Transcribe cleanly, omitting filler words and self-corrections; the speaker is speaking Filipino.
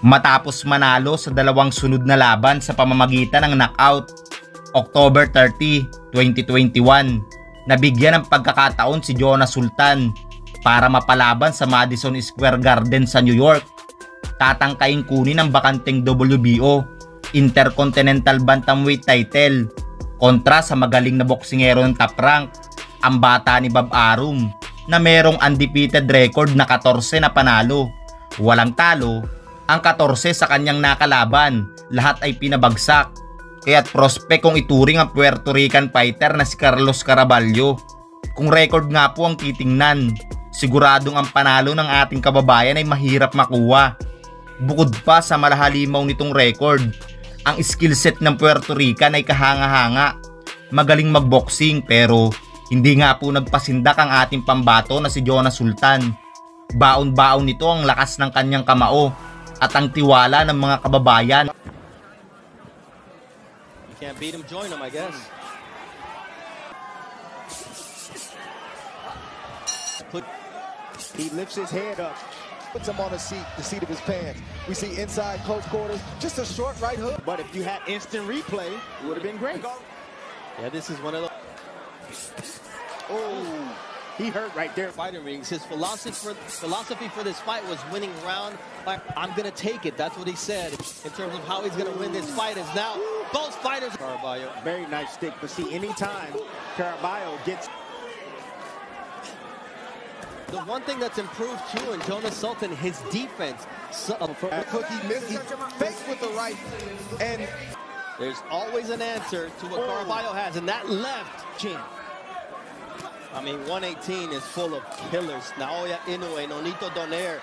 Matapos manalo sa dalawang sunod na laban sa pamamagitan ng knockout, October 30, 2021, nabigyan ng pagkakataon si Jonas Sultan para mapalaban sa Madison Square Garden sa New York. Tatangkaing kunin ang bakanteng WBO Intercontinental Bantamweight title kontra sa magaling na boksingero ng top rank, ang bata ni Bob Arum, na merong undefeated record na 14 na panalo, walang talo. Ang 14 sa kanyang nakalaban, lahat ay pinabagsak. Kaya't prospect kung ituring ang Puerto Rican fighter na si Carlos Caraballo. Kung record nga po ang titingnan, siguradong ang panalo ng ating kababayan ay mahirap makuha. Bukod pa sa malahalimaw nitong record, ang skill set ng Puerto Rican ay kahanga-hanga. Magaling magboxing pero hindi nga po nagpasindak ang ating pambato na si Jonas Sultan. Baon-baon nito ang lakas ng kanyang kamao at ang tiwala ng mga kababayan. You can't beat him, join him, I guess. He lifts his head up, puts him on the seat of his pants. We see inside close quarters, just a short right hook. But if you had instant replay, it would have been great. Yeah, this is one of the... Oh, he hurt right there. Fighting rings. His philosophy for this fight was winning round by, I'm going to take it. That's what he said. In terms of how he's going to win this fight is now both fighters. Caraballo, very nice stick. But see, anytime Caraballo gets... The one thing that's improved too in Jonas Sultan, his defense. He fakes with the right, and there's always an answer to what Caraballo has, and that left chin. I mean, 118 is full of killers. Naoya Inoue, Nonito Donaire.